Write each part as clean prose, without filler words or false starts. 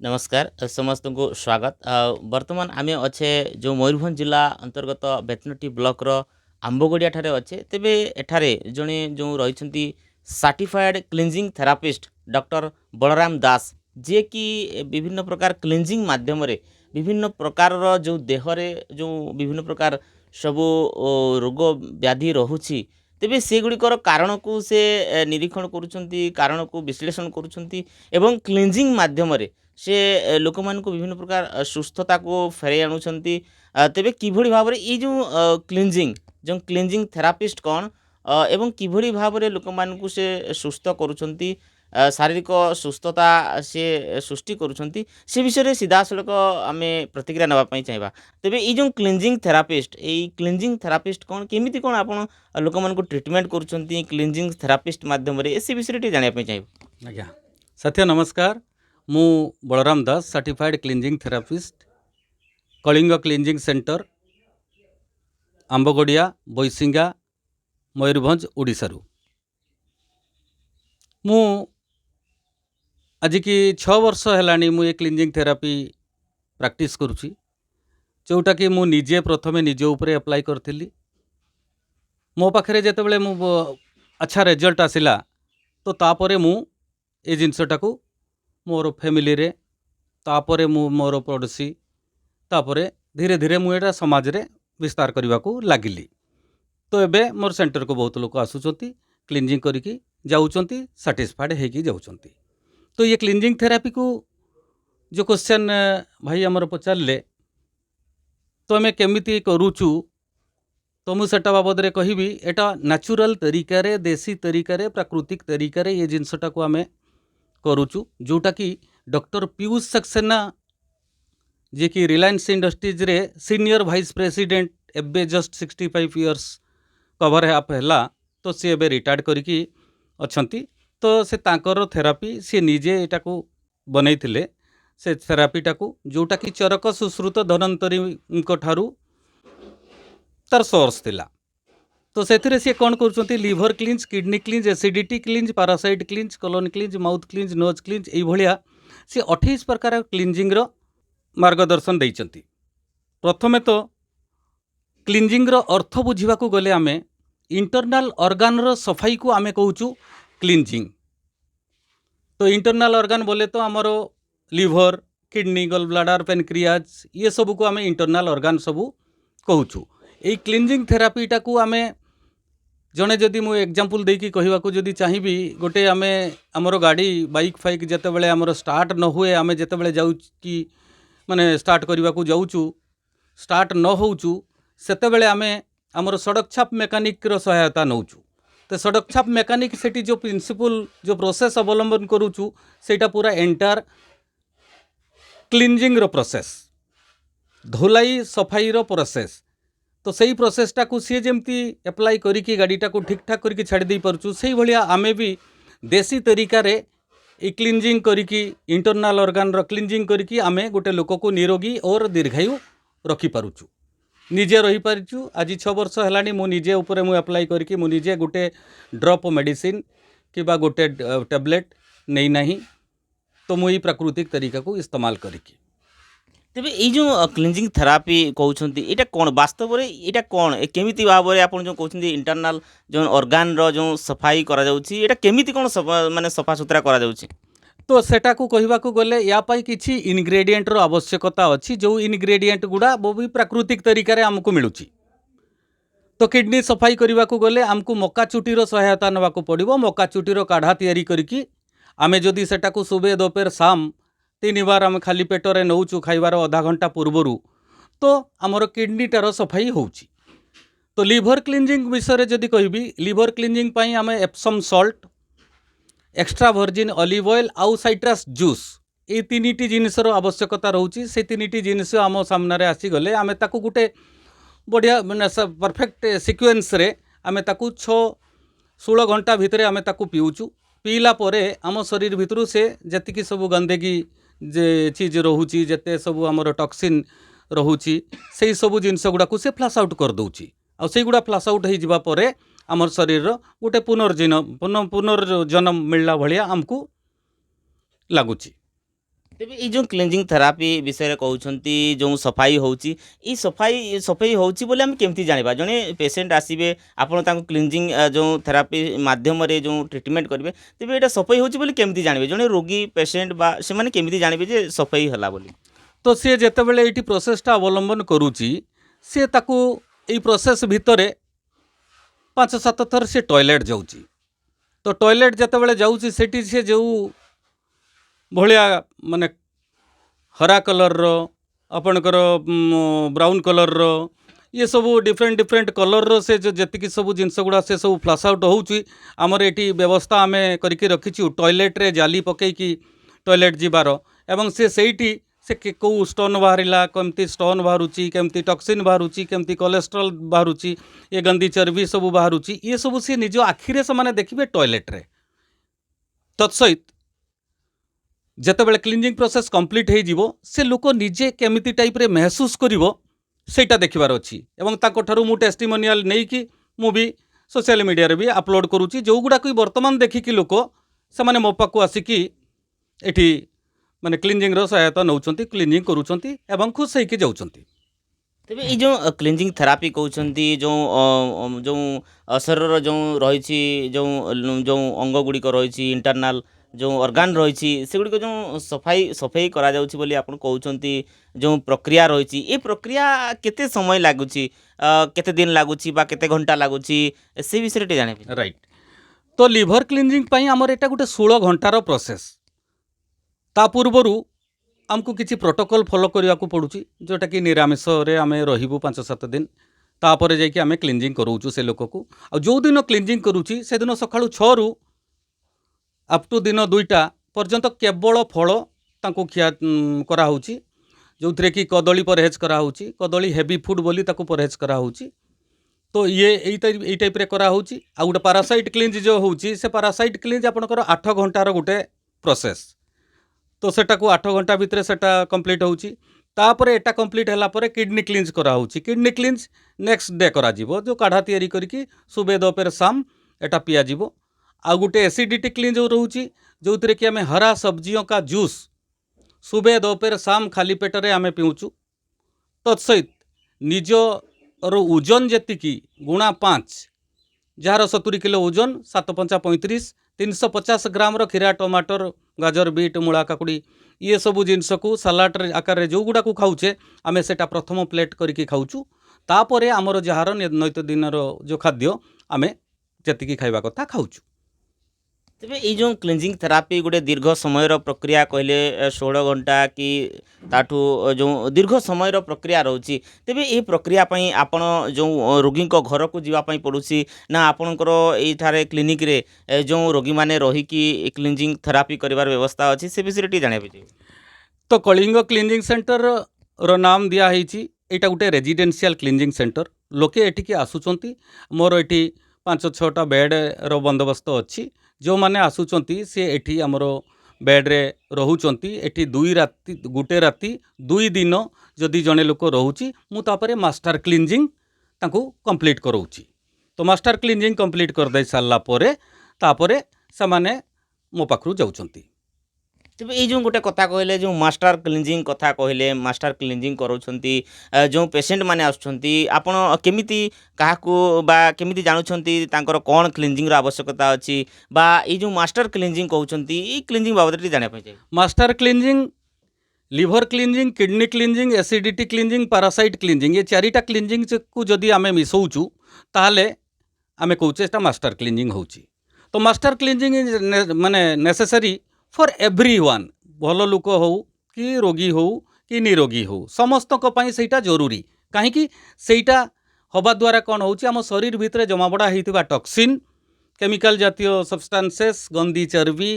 नमस्कार समस्त को स्वागत वर्तमान आमे अच्छे जो मयूरभंज जिला अंतर्गत बेतनटी ब्लॉक रो आंबगड़िया ठारे अच्छे तेबे एठारे जड़े जो रही certified cleansing therapist doctor Balaram Das जे कि विभिन्न प्रकार क्लींजिंग माध्यम रे विभिन्न प्रकार रो जो देहरे जो विभिन्न प्रकार सबु रोग व्याधि रहुछि तेबे सेगुड़िकर कारण को से निरीक्षण करुछंती कारण को विश्लेषण करुछंती एवं क्लींजिंग माध्यम रे से लोक मान को विभिन्न प्रकार सुस्थता को फेरे आणुछंती तेबे किभଳି भाबरे ई जो क्लींजिंग जो क्लींजिंग थेरापिस्ट कौन एवं किभଳି भाबरे लोक मान को से सुस्थ करुछंती शारीरिक सुस्थता से सृष्टि करुछंती से विषय रे सीधा सड़क आमे प्रतिक्रिया नबा पई चाहबा तेबे ई जो क्लींजिंग थेरापिस्ट एई क्लींजिंग थेरापिस्ट कौन केमिति कौन आपण लोक मान को ट्रीटमेंट करुछंती क्लींजिंग थेरापिस्ट माध्यम रे एसे विषय रे जानिया पई चाहबा। आज्ञा सत्य नमस्कार। मु Balaram Das certified cleansing therapist Kalinga cleansing centre Ambagadia Baisinga Mayurbhanj Odisha मु आज की 6 वर्ष है मु ये क्लींजिंग थेरापी प्रैक्टिस करुच्ची जोटा कि मु निजे प्रथमे निजे उपरे अप्लाई करथिली। मो पाखरे जेतेबेले मु अच्छा रिजल्ट आसिला तो तापरे मु ए जिनसटा को मोर फैमिली रे तापरे मु मोर पड़ोसी तापरे धीरे धीरे मु एटा समाज रे विस्तार करने को लगिली। तो एबे मोर सेंटर को बहुत लोग आसुचंती क्लींजिंग करिकी जाउचंती सैटिस्फाइड हेकी जाउचंती। तो ये क्लींजिंग थेरापी को जो क्वेश्चन भाई आमर पचारे तो आम केमिति करूचु तो मुझे बाबद में कहबी एटा नेचुरल तरीका रे देसी तरीका रे प्राकृतिक तरीका रे ये जिनसटा को आम करूचु जोटा कि डॉक्टर पीयूष सक्सेना जे कि रिलायंस इंडस्ट्रीज रे सीनियर वाइस प्रेसिडेंट एबे जस्ट 65 इयर्स कवर आप है तो सी एबे रिटायर्ड करिकी अछंती। तो से तांकर थेरापी सी निजे एटा को बनैथिले से थेरापीटा को जोटा कि चरक सुश्रुत धनंतरी ठारू तार सोर्स थिला। तो से सी कौन कर liver cleanse kidney cleanse acidity cleanse parasite cleanse colon cleanse mouth cleanse nose cleanse ये सी 28 प्रकार क्लींजिंग रो मार्गदर्शन देइचंती। प्रथमे तो क्लींजिंग रो अर्थ बुझा गले आम इंटरनल ऑर्गन रो सफाई को आम कहूँ क्लींजिंग। तो इंटरनल ऑर्गन बोले तो आमर लिवर किडनी गल ब्लाडर पेनक्रियाज ये सब को आम इंटरनल ऑर्गन सब कहूँ। ये क्लींजिंग थेरापीटा को आम जड़े जदि मु एग्जांपल देकी कहवाको जदि चाहिए गोटे आम आमर गाड़ी बाइक फाइक जिते बड़े आमर स्टार्ट न हुए आम जिते जाऊँ कि माने स्टार्ट करने को जाऊँ स्टार्ट न होचु सेतेबेले आमे आमर सड़क छाप मेकानिक रो सहायता नौचु। तो सड़क छाप मेकानिक सेठी जो प्रिंसिपल जो प्रोसेस अवलंबन करूचु सेटा पूरा एंटायर क्लींजिंग रो प्रोसेस धोलाई सफाई रो प्रोसेस। तो सही प्रोसेसटा को सी जमती एप्लाई करिकी गाड़ीटा को ठीक ठाक करके छाड़ी दे परचु से भलिया आमे भी देसी तरीका रे ई क्लींजिंग करिकी इंटरनल ऑर्गन रो क्लींजिंग करिकी आमे गोटे लोक को निरोगी और दीर्घायु रखी पारुचु निजे रही पारिचु। आज 6 वर्ष है मु निजे ऊपर मु अप्लाई करके मु निजे गोटे ड्रॉप मेडिसिन कि गोटे टैबलेट नहीं नहीं तो मुई प्राकृतिक तरीका को इस्तेमाल करिकी। तेबे ये जो क्लींजिंग थेरापी कहते यहाँ कौन वास्तव में यहाँ कौन केमिति भाव में आप जो कहते इंटरनल जो ऑर्गन रो जो सफाई करा जाउछि एटा केमिति कौन माने सफा सुतरा करा जाउछि। तो सेटा को कहवाको गले या पाई किछि इनग्रेडिएंट रो आवश्यकता अछि जो इनग्रेडिएंट गुड़ा वो भी प्राकृतिक तरीका रे हमको मिलुछि। तो किडनी सफाई करने को गले आमको मक्का चुटीर सहायता नवाको पड़ो मक्का चुटीर काढ़ा तैयारी करिकी आमे जदि सेटा को सुबह दोपहर शाम 3 बार आम खाली पेटरे नौचु खाइबार आधा घंटा पूर्वर तो आमर किडनीटार सफाई होउछि। तो लिवर क्लींजिंग विषय जदि कहबी लिवर क्लींजिंग पाई आम Epsom salt extra virgin olive oil आउ साइट्रस जूस ये 3टी जिनिसर आवश्यकता रोचे से 3टी जिनिस आम सामने आसीगले आम ताकू गोटे बढ़िया मैंने परफेक्ट सिक्वेन्स रे आम ताकू 6-16 घंटा भितर आम ताकू पीऊचु पीला परे आम शरीर भितर से जतिकी सब गंदगी जे चीज रोची जिते सब आमर टॉक्सिन रोची से सब जिनस गुड़ाक से फ्लाश आउट कर दूची आ गुड़ा फ्लाश आउट हो जावा परे आमर शरीर गोटे पुनर्जन्म मिलला भाया आमको लगुच। ତେବେ ଏଇ ଯେଉଁ କ୍ଲିଞ୍ଜିଂ ଥେରାପି ବିଷୟରେ କହୁଛନ୍ତି ଯେଉଁ ସଫାଇ ହେଉଛି ଏଇ ସଫାଇ ସଫାଇ ହେଉଛି ବୋଲି ଆମେ କେମିତି ଜାଣିବା ଜଣେ ପେସେଣ୍ଟ ଆସିବେ ଆପଣ ତାଙ୍କୁ କ୍ଲିଞ୍ଜିଂ ଯେଉଁ ଥେରାପି ମାଧ୍ୟମରେ ଯେଉଁ ଟ୍ରିଟମେଣ୍ଟ କରିବେ ତେବେ ଏଇଟା ସଫାଇ ହେଉଛି ବୋଲି କେମିତି ଜାଣିବେ ଜଣେ ରୋଗୀ ପେସେଣ୍ଟ ବା ସେମାନେ କେମିତି ଜାଣିବେ ଯେ ସଫାଇ ହେଲା ବୋଲି ତ ସିଏ ଯେତେବେଳେ ଏଇଠି ପ୍ରୋସେସଟା ଅବଲମ୍ବନ କରୁଛି ସିଏ ତାକୁ ଏଇ ପ୍ରୋସେସ୍ ଭିତରେ 5-7 ଥର ସେ ଟଏଲେଟ୍ ଯାଉଛି। ତ ଟଏଲେଟ୍ ଯେତେବେଳେ ଯାଉଛି ସେଠି ସେ ଯେଉଁ ଭଳିଆ ମାନେ ହରା କଲର୍ର ଆପଣଙ୍କର ବ୍ରାଉନ୍ କଲର୍ର ଇଏ ସବୁ ଡିଫରେଣ୍ଟ ଡିଫରେଣ୍ଟ କଲର୍ର ସେ ଯେତିକି ସବୁ ଜିନିଷ ଗୁଡ଼ା ସେ ସବୁ ଫ୍ଲାସ୍ ଆଉଟ୍ ହେଉଛି। ଆମର ଏଠି ବ୍ୟବସ୍ଥା ଆମେ କରିକି ରଖିଛୁ ଟଏଲେଟ୍ରେ ଜାଲି ପକେଇକି ଟଏଲେଟ୍ ଯିବାର ଏବଂ ସେ ସେଇଠି ସେ କେଉଁ ଷ୍ଟୋନ୍ ବାହାରିଲା କେମିତି ଷ୍ଟୋନ୍ ବାହାରୁଛି କେମିତି ଟକ୍ସିନ୍ ବାହାରୁଛି କେମିତି କୋଲେଷ୍ଟ୍ରଲ୍ ବାହାରୁଛି ଏ ଗନ୍ଦି ଚର୍ବି ସବୁ ବାହାରୁଛି ଇଏ ସବୁ ସେ ନିଜ ଆଖିରେ ସେମାନେ ଦେଖିବେ ଟଏଲେଟ୍ରେ। ତତ୍ସହିତ ଯେତେବେଳେ କ୍ଲିଞ୍ଜିଂ ପ୍ରୋସେସ୍ କମ୍ପ୍ଲିଟ୍ ହେଇଯିବ ସେ ଲୋକ ନିଜେ କେମିତି ଟାଇପ୍ରେ ମେହସୁସ୍ କରିବ ସେଇଟା ଦେଖିବାର ଅଛି ଏବଂ ତାଙ୍କଠାରୁ ମୁଁ ଟେଷ୍ଟିମୋନିଆଲ୍ ନେଇକି ମୁଁ ବି ସୋସିଆଲ ମିଡ଼ିଆରେ ବି ଆପଲୋଡ଼ କରୁଛି ଯେଉଁଗୁଡ଼ାକ ବର୍ତ୍ତମାନ ଦେଖିକି ଲୋକ ସେମାନେ ମୋ ପାଖକୁ ଆସିକି ଏଠି ମାନେ କ୍ଲିଞ୍ଜିଂର ସହାୟତା ନେଉଛନ୍ତି କ୍ଲିଞ୍ଜିଂ କରୁଛନ୍ତି ଏବଂ ଖୁସି ହେଇକି ଯାଉଛନ୍ତି। ତେବେ ଏଇ ଯେଉଁ କ୍ଲିଞ୍ଜିଂ ଥେରାପି କହୁଛନ୍ତି ଯେଉଁ ଶରୀରର ଯେଉଁ ରହିଛି ଯେଉଁ ଅଙ୍ଗ ଗୁଡ଼ିକ ରହିଛି ଇଣ୍ଟରନାଲ ଯେଉଁ ଅର୍ଗାନ ରହିଛି ସେଗୁଡ଼ିକ ଯେଉଁ ସଫାଇ ସଫେଇ କରାଯାଉଛି ବୋଲି ଆପଣ କହୁଛନ୍ତି ଯେଉଁ ପ୍ରକ୍ରିୟା ରହିଛି ଏ ପ୍ରକ୍ରିୟା କେତେ ସମୟ ଲାଗୁଛି କେତେ ଦିନ ଲାଗୁଛି ବା କେତେ ଘଣ୍ଟା ଲାଗୁଛି ସେ ବିଷୟରେ ଟିକେ ଜାଣିବେ। ରାଇଟ୍। ତ ଲିଭର କ୍ଲିଞ୍ଜିଂ ପାଇଁ ଆମର ଏଇଟା ଗୋଟେ 16 ଘଣ୍ଟାର ପ୍ରୋସେସ୍। ତା ପୂର୍ବରୁ ଆମକୁ କିଛି ପ୍ରୋଟୋକଲ୍ ଫଲୋ କରିବାକୁ ପଡ଼ୁଛି ଯେଉଁଟାକି ନିରାମିଷରେ ଆମେ ରହିବୁ 5-7 ଦିନ ତାପରେ ଯାଇକି ଆମେ କ୍ଲିଞ୍ଜିଂ କରାଉଛୁ ସେ ଲୋକକୁ। ଆଉ ଯେଉଁଦିନ କ୍ଲିଞ୍ଜିଂ କରୁଛି ସେଦିନ ସକାଳୁ 6ରୁ ଅପ୍ ଟୁ ଦିନ 2ଟା ପର୍ଯ୍ୟନ୍ତ କେବଳ ଫଳ ତାଙ୍କୁ ଖିଆ କରାହେଉଛି ଯେଉଁଥିରେ କି କଦଳୀ ପରହେଜ କରାହେଉଛି କଦଳୀ ହେଭି ଫୁଡ଼୍ ବୋଲି ତାକୁ ପରହେଜ କରାହେଉଛି। ତ ଇଏ ଏଇ ଟାଇପ୍ରେ କରାହେଉଛି। ଆଉ ଗୋଟେ ପାରାସାଇଟ୍ କ୍ଲିଞ୍ଜ ଯେଉଁ ହେଉଛି ସେ ପାରାସାଇଟ୍ କ୍ଲିଞ୍ଜ ଆପଣଙ୍କର 8 ଘଣ୍ଟାର ଗୋଟେ ପ୍ରୋସେସ୍। ତ ସେଟାକୁ 8 ଘଣ୍ଟା ଭିତରେ ସେଟା କମ୍ପ୍ଲିଟ୍ ହେଉଛି। ତାପରେ ଏଟା କମ୍ପ୍ଲିଟ୍ ହେଲା ପରେ କିଡ଼ନୀ କ୍ଲିଞ୍ଜ କରାହେଉଛି। କିଡ଼ନୀ କ୍ଲିଞ୍ଜ ନେକ୍ସଟ ଡେ କରାଯିବ ଯେଉଁ କାଢ଼ା ତିଆରି କରିକି ସୁବେ ଦୋପହର ଶାମ ଏଟା ପିଆଯିବ। ଆଉ ଗୋଟେ ଏସିଡ଼ିଟି କ୍ଲିଞ୍ଜ ରହୁଛି ଯେଉଁଥିରେ କି ଆମେ ହରା ସब्जियों का जूस सुबह दोपहर शाम खाली पेटरे आमे पिउचु। तत्सहित निजर ओजन जेतिकी गुणा 5 जार 70 किलो ओजन 7×5 = 35 350 ग्राम खीरा टमाटर गाजर बीट मूला काकुड़ी ये सब जिनस को सलाड आकार जो गुड़ा को खाऊे आम से प्रथम प्लेट करके खाऊँ। तापर आमर जार नैत दिन जो खाद्य आम जी खावा कथा खाऊँ। तेबे एई जो क्लिनजिंग थेरापी गोटे दीर्घ समयर प्रक्रिया कहले 16 घंटा कि ताठू जो दीर्घ समयर प्रक्रिया रोची तेबे ए प्रक्रिया पई आपण जो रोगी को घर को जीवा पई पड़ुसी ना आपणकर एई थारे क्लिनिक रे जो रोगी माने रही कि क्लिनजिंग थेरापी करिवार व्यवस्था अछि से विषय टी जाने पे। तो कलिंग क्लिनजिंग सेंटर रो नाम दिया ହେଇଛି एटा गोटे रेजिडेंशियल क्लिनजिंग सेंटर लोके एटिके आसुचंती मोर एटी 5-6टा बेड रो बंदोबस्त अच्छी जो माने आसुचंती से एटी हमरो बेड रे रहुचंती एटी 2 राति गुटे राति 2 दिन जदि जने लोक रहुची मु तापरे मास्टर क्लिनजिंग ताकू कंप्लीट करौची। तो मास्टर क्लिनजिंग कंप्लीट कर दे सारला परे तापरे समाने मो पाखरु जाउचंती। तेबे ये जो गोटे कथा कहले जो मास्टर क्लिनजिंग कथा कहले मास्टर क्लिनजिंग करोछंती जो पेशेंट माने आछंती आपण केमिति काहाकू बा केमिति जानुछंती तांकर कोन क्लिनजिंग रो आवश्यकता अछि बा ये जो मास्टर क्लिनजिंग कहउछंती ई क्लिनजिंग बाबद रे जाने पय। Master cleansing liver cleansing kidney cleansing acidity cleansing parasite cleansing ये चारिटा क्लिनजिंग को जदि आमे मिसौचु ताहले आमे कहउचे एटा मास्टर क्लिनजिंग होउची। तो मास्टर क्लिनजिंग इज माने नेसेसरी फॉर एवरीवन भल लोक हो कि रोगी हो कि निरोगी हो समस्त को पई सेटा जरूरी कहीं सेटा हवा द्वारा कौन होउची आम शरीर भितर जमाबड़ा होइतिबा टॉक्सिन केमिकल जातीय सब्सटेंसेस गंदी चर्बी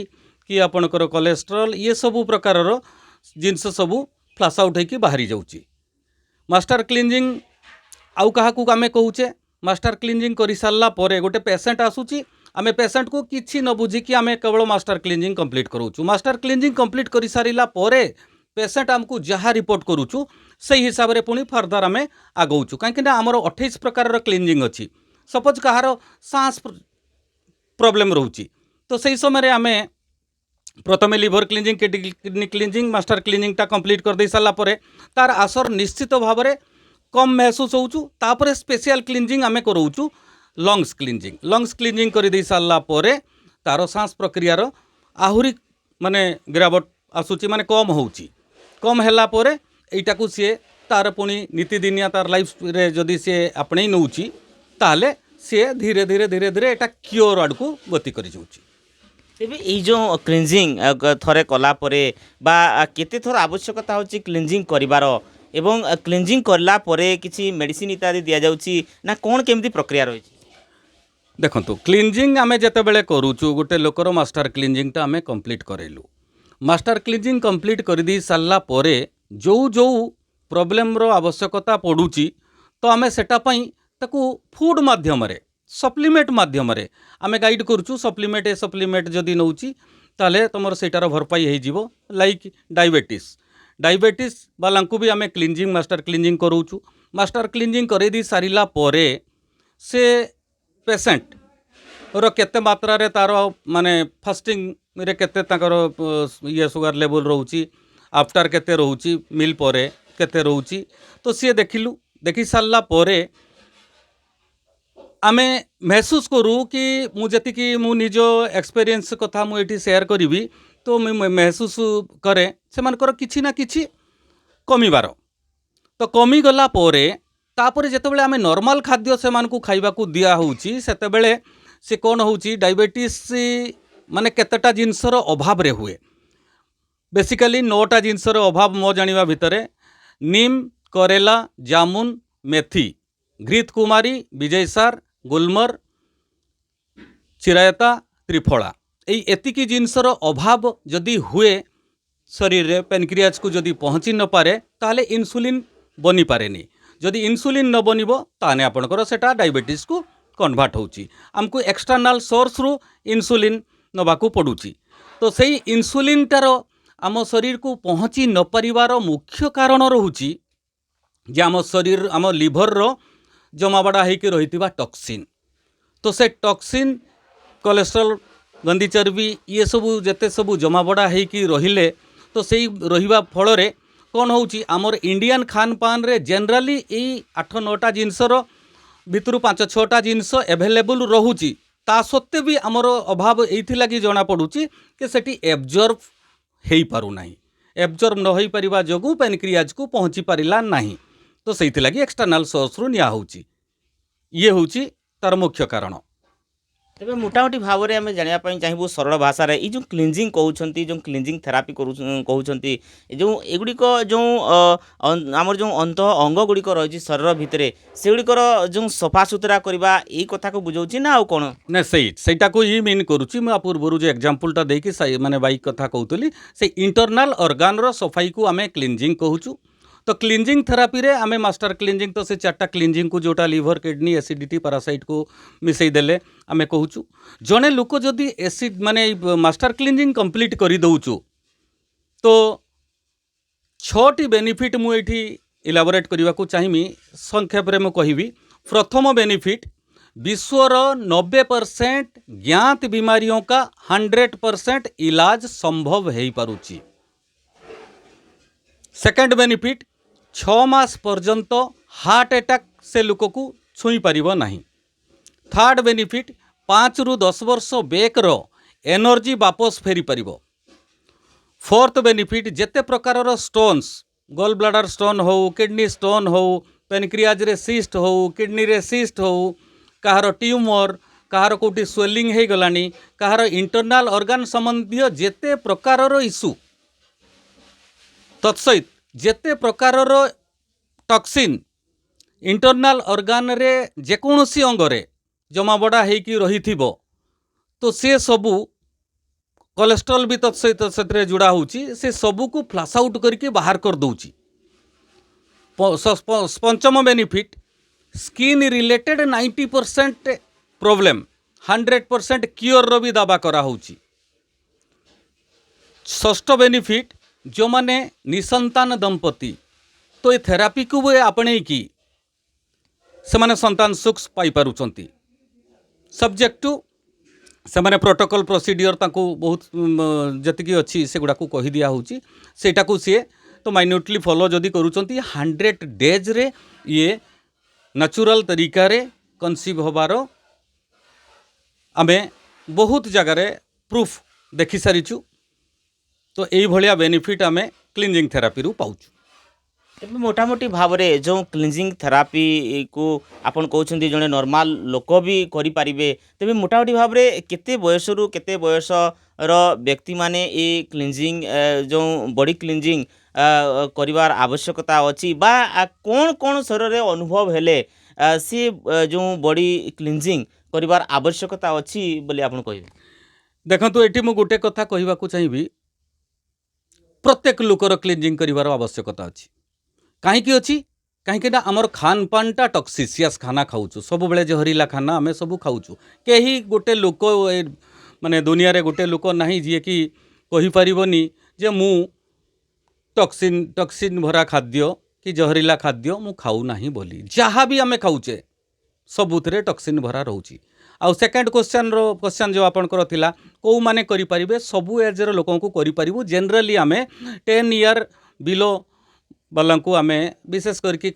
कि आपणकर कोलेस्ट्रॉल ये सब प्रकार जिनस सब फ्लाश आउट होइकी बाहरी जाउची। मास्टर क्लिनजिंग आउ काहाकू आमे कहूचे मास्टर क्लिनजिंग करि सारला परे गोटे पेशेंट आसुची आमे पेशेंट को किछि न बुझिकी आमे केवल मास्टर क्लिनजिंग कंप्लीट करूचु। मास्टर क्लिनजिंग कंप्लीट करि सारिला परे पेशेंट आमको जहाँ रिपोर्ट करूचु से हिसाब रे पुणी फर्दर आमे आगौचु कहीं आमर 28 प्रकार क्लिनजिंग अच्छी सपोज कहार सांस प्रॉब्लम रोची तो सही समय आमे प्रथमे liver cleansing kidney cleansing master क्लीजिंगटा कंप्लीट कर दे सारा पर तार आसर निश्चित भाव में कम महसूस होचु तापर स्पेशल क्लीजिंग आम करोचु लंग्स क्लीजिंग कर दे सारा पर तार सांस प्रक्रियार आहुरी माने गिरावट आसूची माने कम होला पर एटा को सी तार पुणी नीतिदिनिया तार लाइफ रे जदि सी आपणे नौची ताले सी धीरे धीरे धीरे धीरे एटा क्योर आड़ को गति करी जाउची। तेबे एई जो क्लीनजिंग थरे कला परे बा केते थर आवश्यकता होची क्लीनजिंग करिवार एवं क्लीनजिंग करला परे किछि मेडिसिन इत्यादि दिया जाउची ना कोन केमती प्रक्रिया रही? देखो क्लीजिंग आम जिते करूचु गोटे लोकर मास्टर क्लीजिंगटा आम कंप्लीट करेलु मास्टर क्लीजिंग कंप्लीट कर दी सारा पर जो जो प्रोब्लेम रो आवश्यकता पड़ुची तो आम सेटा पई ताकू फूड माध्यम सप्लीमेंट माध्यम आम गाइड करूचु सप्लीमेंट जदि नौची ताले तुमर सेटार भरपाई हो जिवो लाइक डायबिटीज बालांकु भी आम क्लीजिंग मास्टर क्लीजिंग करूचु मास्टर क्लीजिंग कर दी सारिला परे से पेसेंट रो केते मात्रा रे तार माने फास्टिंग रे केते ताकर ये सुगर लेवल रोची आफ्टर केते रोची मिल परे केते रोची तो सी देखी सारा परे आमे महसूस करूँ कि मुझे मु निज एक्सपीरियंस कथा मुझे शेयर करी तो मुझे महसूस करे से मानकर किछि ना किछि कमिबार तो कमिगला परे तापर जितेबाला आम नॉर्मल खाद्य से मानकु खाइबाकू दिया होउची सेतेबेले से कौन होउची डायबिटीज माने केतेटा जिनसर अभाव रे हुए बेसिकली 9टा जिनसर अभाव मो जानिबा भितरे नीम करेला जामुन मेथी घृत कुमारी विजय सार गुलमर चिरायता त्रिफला एतिकी जिनसर अभाव जदि हुए शरीर रे पेनक्रियाज को जदि पहुँची न पारे ताले इन्सुलिन बनी पारेनी जदि इन्सुलिन न बनब ताने आपणकर सेटा डायबिटीज को कन्वर्ट होची आमको एक्सटर्नाल सोर्स रु इन्सुलिन नबाकू पड़ुची तो सही इन्सुलिनटार आम शरीर को पहुँची न पारिबार मुख्य कारण रहुची जे आम शरीर आम लिभर रो जमाबाड़ा होकर रही टॉक्सिन तो से टॉक्सिन कोलेस्ट्रॉल गंदी चर्बी ये सबू जेते सबू जमाबड़ा होकर रहिले तो सही रहिबा फल रे कौन होची आमर इंडियन खान पान रे जनरली यही 8-9टा जिनसर भितर 5-6टा जिनस एभेलेबल रहुची ता सत्वे भी आमर अभाव एथि लगी जना पड़ुची कि सेठी एब्जॉर्ब हेई पारु नाही एब्जॉर्ब न होई परिबा जोगु पेनक्रियाज को पहुँची पारिला नाही तो सेथि लगी एक्सटर्नाल सोर्स रु निया होची ये होची तार मुख्य कारण। तेबे मोटामोटी भाव में आम जानापी चाहबू सरल भाषा रे जो क्लीनजिंग कहते जो क्लीनजिंग थेरापी कहते जो एगुड़िक जो आमर जो अंत अंग गुड़िक रही शरीर भितर से गुड़िकर जो सफा सुतरा करवा यही कथा को बुझाऊँ ना आउ कौन ना सहीटा को ही मीन करुच्ची मुझे पूर्व जो एग्जाम्पलटा देकी माने बाइक कथा कहूली से इंटरनाल ऑर्गन रो सफाई को आम क्लीनजिंग कहूँ तो क्लीनजिंग थेरापी रे आमे मास्टर क्लीनजिंग तो से 4टा क्लीनजिंग को जोटा लिवर किडनी एसिडिटी पैरासाइट को मिसई देले आमे कहूँ जड़े लोक जदि एसिड माने मास्टर क्लीनजिंग कंप्लीट कर दौचु तो 6टी बेनिफिट मुझे इलाबोरेट करने को चाहिए संक्षेप में मुझे प्रथम बेनिफिट विश्वर 90% ज्ञात बीमारियों का 100% इलाज संभव हो पारुची। सेकेंड बेनिफिट 6 मास पर्यंत हार्ट अटैक से लोक को छुई पारिबो नाही। थर्ड बेनिफिट 5 रु 10 वर्ष बेकर एनर्जी वापस फेरी पारिबो। फोर्थ बेनिफिट जेते प्रकार स्टोन्स गोल ब्लाडर स्टोन हो किडनी स्टोन हो पेनक्रियाज रे सिस्ट हो किडनी रे सिस्ट हो कहार ट्यूमर कहार कोटी स्वेलिंग हो गलानी कहार इंटरनाल ऑर्गन संबंधी जेते प्रकार इश्यू तत्सहित जेते प्रकार टॉक्सिन इंटरनाल ऑर्गन रे जेकोसी अंगरे जमाबड़ा होगी रही तो से सबू कोलेस्ट्रॉल भी तत्सहित से जुड़ा होची से सबू को फ्लैश आउट करके बाहर कर दूची। पंचम benefit skin related 90% problem 100% cure रो भी दावा करा होची। षष्ठ बेनिफिट जो माने निसंतान दंपति तो ये थेरापी को वे आपणे की से माने संतान सुख पाई पारुचंती सब्जेक्ट टू ସେମାନେ ପ୍ରୋଟୋକଲ୍ ପ୍ରୋସିଡ଼ିଓର ତାଙ୍କୁ ବହୁତ ଯେତିକି ଅଛି ସେଗୁଡ଼ାକୁ କହିଦିଆହେଉଛି ସେଇଟାକୁ ସିଏ ତ ମାଇନ୍ୟୁଟଲି ଫଲୋ ଯଦି କରୁଛନ୍ତି 100 ଡେଜ୍ରେ ଇଏ ନ୍ୟାଚୁରାଲ୍ ତରିକାରେ କନସିଭ୍ ହେବାର ଆମେ ବହୁତ ଜାଗାରେ ପ୍ରୁଫ୍ ଦେଖି ସାରିଛୁ। ତ ଏଇଭଳିଆ ବେନିଫିଟ୍ ଆମେ କ୍ଲିଞ୍ଜିଂ ଥେରାପିରୁ ପାଉଛୁ। ଏବେ ମୋଟାମୋଟି ଭାବରେ ଯେଉଁ କ୍ଲିଞ୍ଜିଂ ଥେରାପିକୁ ଆପଣ କହୁଛନ୍ତି ଜଣେ ନର୍ମାଲ ଲୋକ ବି କରିପାରିବେ, ତେବେ ମୋଟାମୋଟି ଭାବରେ କେତେ ବୟସରୁ କେତେ ବୟସର ବ୍ୟକ୍ତିମାନେ ଏ କ୍ଲିଞ୍ଜିଂ ଯେଉଁ ବଡି କ୍ଲିଞ୍ଜିଂ କରିବାର ଆବଶ୍ୟକତା ଅଛି ବା କ'ଣ କ'ଣ ଶରୀରରେ ଅନୁଭବ ହେଲେ ସିଏ ଯେଉଁ ବଡି କ୍ଲିଞ୍ଜିଂ କରିବାର ଆବଶ୍ୟକତା ଅଛି ବୋଲି ଆପଣ କହିବେ? ଦେଖନ୍ତୁ ଏଠି ମୁଁ ଗୋଟେ କଥା କହିବାକୁ ଚାହିଁବି, ପ୍ରତ୍ୟେକ ଲୋକର କ୍ଲିଞ୍ଜିଂ କରିବାର ଆବଶ୍ୟକତା ଅଛି। କାହିଁକି ଅଛି? କାହିଁକି ନା ଆମର ଖାନ ପାନଟା ଟକ୍ସିସିୟସ୍ ଖାନା ଖାଉଛୁ, ସବୁବେଳେ ଜହରିଲା ଖାନା ଆମେ ସବୁ ଖାଉଛୁ। କେହି ଗୋଟେ ଲୋକ ମାନେ ଦୁନିଆରେ ଗୋଟେ ଲୋକ ନାହିଁ ଯିଏକି କହିପାରିବନି ଯେ ମୁଁ ଟକ୍ସିନ୍ ଭରା ଖାଦ୍ୟ କି ଜହରିଲା ଖାଦ୍ୟ ମୁଁ ଖାଉ ନାହିଁ ବୋଲି। ଯାହା ବି ଆମେ ଖାଉଛେ ସବୁଥିରେ ଟକ୍ସିନ୍ ଭରା ରହୁଛି। ଆଉ ସେକେଣ୍ଡ କ୍ୱେଶ୍ଚନ୍ ଯେଉଁ ଆପଣଙ୍କର ଥିଲା କେଉଁମାନେ କରିପାରିବେ, ସବୁ ଏଜ୍ର ଲୋକଙ୍କୁ କରିପାରିବୁ। ଜେନେରାଲି ଆମେ 10 ଇୟର୍ ବିଲୋ ବାଲାଙ୍କୁ ଆମେ ବିଶେଷ କରିକି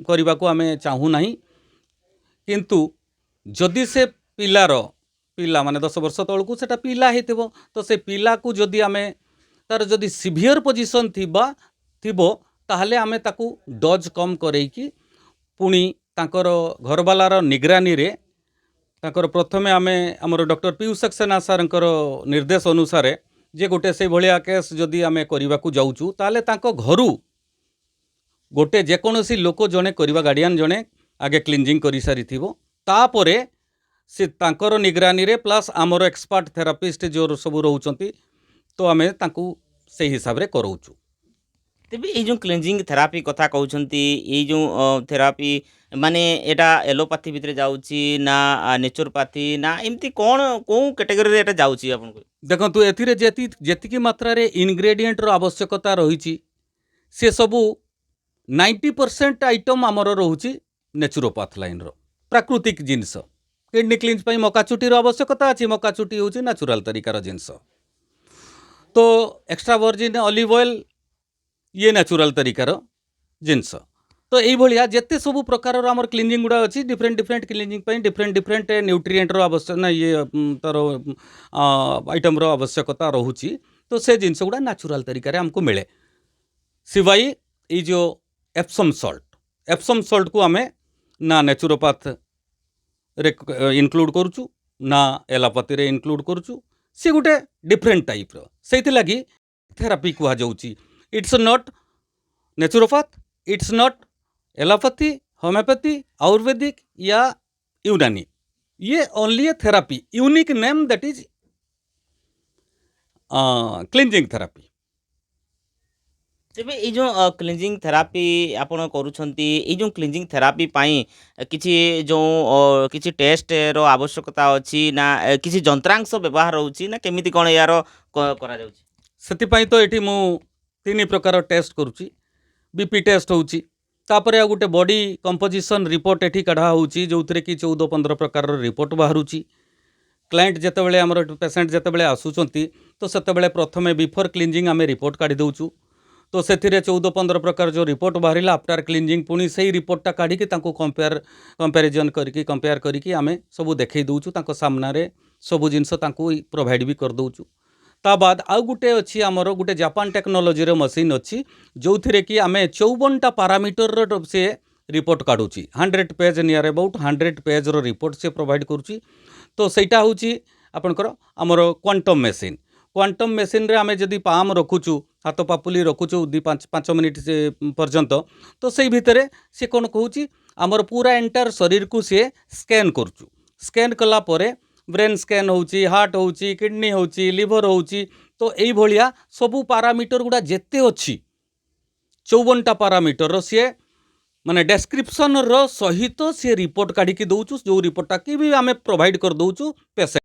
କରିବାକୁ ଆମେ ଚାହୁଁନାହିଁ। କିନ୍ତୁ ଯଦି ସେ ପିଲା ମାନେ 10 ବର୍ଷ ତଳକୁ ସେଟା ପିଲା ହେଇଥିବ, ତ ସେ ପିଲାକୁ ଯଦି ଆମେ ତାର ଯଦି ସିଭିୟର ପୋଜିସନ୍ ଥିବ ତାହେଲେ ଆମେ ତାକୁ ଡୋଜ୍ କମ୍ କରେଇକି ପୁଣି ତାଙ୍କର ଘରବାଲାର ନିଗରାନୀରେ ତାଙ୍କର ପ୍ରଥମେ ଆମେ ଆମର ଡକ୍ଟର ପିୟୁଷ ସାକ୍ସେନା ସାର୍ଙ୍କର ନିର୍ଦ୍ଦେଶ ଅନୁସାରେ ଯେ ଗୋଟେ ସେଇଭଳିଆ କେସ୍ ଯଦି ଆମେ କରିବାକୁ ଯାଉଛୁ ତାହେଲେ ତାଙ୍କ ଘରୁ ଗୋଟେ ଯେକୌଣସି ଲୋକ ଜଣେ କରିବା ଗାର୍ଡ଼ିଆନ୍ ଜଣେ ଆଗେ କ୍ଲିଞ୍ଜିଂ କରିସାରିଥିବ, ତାପରେ ସେ ତାଙ୍କର ନିଗରାନୀରେ ପ୍ଲସ୍ ଆମର ଏକ୍ସପର୍ଟ ଥେରାପିଷ୍ଟ ଯେଉଁ ସବୁ ରହୁଛନ୍ତି ତ ଆମେ ତାଙ୍କୁ ସେଇ ହିସାବରେ କରଉଛୁ। ତେବେ ଏଇ ଯେଉଁ କ୍ଲିଞ୍ଜିଂ ଥେରାପି କଥା କହୁଛନ୍ତି, ଏଇ ଯେଉଁ ଥେରାପି ମାନେ ଏଇଟା ଏଲୋପାଥି ଭିତରେ ଯାଉଛି ନା ନେଚୁରୋପାଥି ନା ଏମିତି କ'ଣ କେଉଁ କ୍ୟାଟେଗୋରୀରେ ଏଇଟା ଯାଉଛି ଆପଣଙ୍କୁ? ଦେଖନ୍ତୁ ଏଥିରେ ଯେତିକି ମାତ୍ରାରେ ଇନଗ୍ରେଡ଼ିଏଣ୍ଟର ଆବଶ୍ୟକତା ରହିଛି ସେ ସବୁ 90% ଆଇଟମ୍ ଆମର ରହୁଛି ନେଚୁରୋପାଥ ଲାଇନ୍ର ପ୍ରାକୃତିକ ଜିନିଷ। କିଡନୀ କ୍ଲିଞ୍ଜ ପାଇଁ ମକାଚୁଟିର ଆବଶ୍ୟକତା ଅଛି, ମକାଚୁଟି ହେଉଛି ନ୍ୟାଚୁରାଲ୍ ତରିକାର ଜିନିଷ। ତ ଏକ୍ସଟ୍ରା ଭର୍ଜିନ୍ ଅଲିଭ୍ ଅଏଲ୍ ଇଏ ନ୍ୟାଚୁରାଲ୍ ତରିକାର ଜିନିଷ। ତ ଏଇଭଳିଆ ଯେତେ ସବୁ ପ୍ରକାରର ଆମର କ୍ଲିଞ୍ଜିଂ ଗୁଡ଼ା ଅଛି, ଡିଫରେଣ୍ଟ କ୍ଲିଞ୍ଜିଂ ପାଇଁ ଡିଫରେଣ୍ଟ ନ୍ୟୁଟ୍ରିଏଣ୍ଟର ଆବଶ୍ୟକ ଇଏ ତାର ଆଇଟମ୍ର ଆବଶ୍ୟକତା ରହୁଛି। ତ ସେ ଜିନିଷ ଗୁଡ଼ା ନ୍ୟାଚୁରାଲ୍ ତରିକାରେ ଆମକୁ ମିଳେ। ସିବାଇ ଏଇ ଯେଉଁ ଏପ୍ସମ୍ ସଲ୍ଟକୁ ଆମେ ନା ନେଚୁରୋପାଥରେ ଇନକ୍ଲୁଡ଼ କରୁଛୁ ନା ଏଲୋପାଥିରେ ଇନକ୍ଲୁଡ଼ କରୁଛୁ। ସେ ଗୋଟେ ଡିଫରେଣ୍ଟ ଟାଇପ୍ର, ସେଇଥିଲାଗି ଥେରାପି କୁହାଯାଉଛି। It's not naturopath, it's not allopathy, homeopathy, ayurvedic या यूनानी, ये only a therapy, unique name that is cleansing therapy. ତେବେ ଏଇ ଯେଉଁ କ୍ଲିଞ୍ଜିଂ ଥେରାପି ଆପଣ କରୁଛନ୍ତି, ଏଇ ଯେଉଁ କ୍ଲିଞ୍ଜିଂ ଥେରାପି ପାଇଁ କିଛି ଯେଉଁ କିଛି ଟେଷ୍ଟର ଆବଶ୍ୟକତା ଅଛି ନା କିଛି ଯନ୍ତ୍ରାଂଶ ବ୍ୟବହାର ହେଉଛି ନା କେମିତି କ'ଣ ଏହାର କରାଯାଉଛି? ସେଥିପାଇଁ ତ ଏଠି ମୁଁ 3 ପ୍ରକାର ଟେଷ୍ଟ କରୁଛି। ବିପି ଟେଷ୍ଟ ହେଉଛି, ତାପରେ ଆଉ ଗୋଟେ ବଡି କମ୍ପୋଜିସନ୍ ରିପୋର୍ଟ ଏଠି କାଢ଼ା ହେଉଛି ଯେଉଁଥିରେ କି 14-15 ପ୍ରକାରର ରିପୋର୍ଟ ବାହାରୁଛି। କ୍ଲାଏଣ୍ଟ ଯେତେବେଳେ ଆମର ପେସେଣ୍ଟ ଯେତେବେଳେ ଆସୁଛନ୍ତି ତ ସେତେବେଳେ ପ୍ରଥମେ ବିଫୋର୍ କ୍ଲିଞ୍ଜିଂ ଆମେ ରିପୋର୍ଟ କାଢ଼ି ଦେଉଛୁ। ତ ସେଥିରେ 14-15 ପ୍ରକାର ଯେଉଁ ରିପୋର୍ଟ ବାହାରିଲା ଆଫ୍ଟର କ୍ଲିଞ୍ଜିଂ ପୁଣି ସେଇ ରିପୋର୍ଟଟା କାଢ଼ିକି ତାଙ୍କୁ କମ୍ପେୟାର କରିକି ଆମେ ସବୁ ଦେଖେଇ ଦେଉଛୁ। ତାଙ୍କ ସାମ୍ନାରେ ସବୁ ଜିନିଷ ତାଙ୍କୁ ପ୍ରୋଭାଇଡ଼ ବି କରିଦେଉଛୁ। ତା ବାଦ ଆଉ ଗୋଟେ ଅଛି ଆମର ଗୋଟେ ଜାପାନ ଟେକ୍ନୋଲୋଜିର ମେସିନ୍ ଅଛି ଯେଉଁଥିରେ କି ଆମେ 54ଟା ପାରାମିଟରର ସେ ରିପୋର୍ଟ କାଢ଼ୁଛି। 100 ପେଜ୍ ନିୟର୍ ଆବାଉଟ୍ 100 ପେଜ୍ର ରିପୋର୍ଟ ସେ ପ୍ରୋଭାଇଡ଼ କରୁଛି। ତ ସେଇଟା ହେଉଛି ଆପଣଙ୍କର ଆମର କ୍ୱାଣ୍ଟମ୍ ମେସିନ୍। କ୍ୱାଣ୍ଟମ୍ ମେସିନ୍ରେ ଆମେ ଯଦି ପାମ୍ ରଖୁଛୁ, ହାତ ପାପୁଲି ରଖୁଛୁ 2-5 ମିନିଟ୍ ପର୍ଯ୍ୟନ୍ତ, ତ ସେଇ ଭିତରେ ସେ କ'ଣ କହୁଛି ଆମର ପୁରା ଏଣ୍ଟାର ଶରୀରକୁ ସିଏ ସ୍କାନ୍ କରୁଛୁ। ସ୍କାନ୍ କଲା ପରେ ବ୍ରେନ୍ ସ୍କାନ୍ ହେଉଛି, ହାର୍ଟ ହେଉଛି, କିଡ଼ନୀ ହେଉଛି, ଲିଭର ହେଉଛି। ତ ଏଇଭଳିଆ ସବୁ ପାରାମିଟର ଗୁଡ଼ା ଯେତେ ଅଛି 54ଟା ପାରାମିଟରର ସିଏ ମାନେ ଡେସ୍କ୍ରିପସନ୍ର ସହିତ ସିଏ ରିପୋର୍ଟ କାଢ଼ିକି ଦେଉଛୁ, ଯେଉଁ ରିପୋର୍ଟଟା କି ବି ଆମେ ପ୍ରୋଭାଇଡ଼ କରିଦେଉଛୁ ପେସେଣ୍ଟ।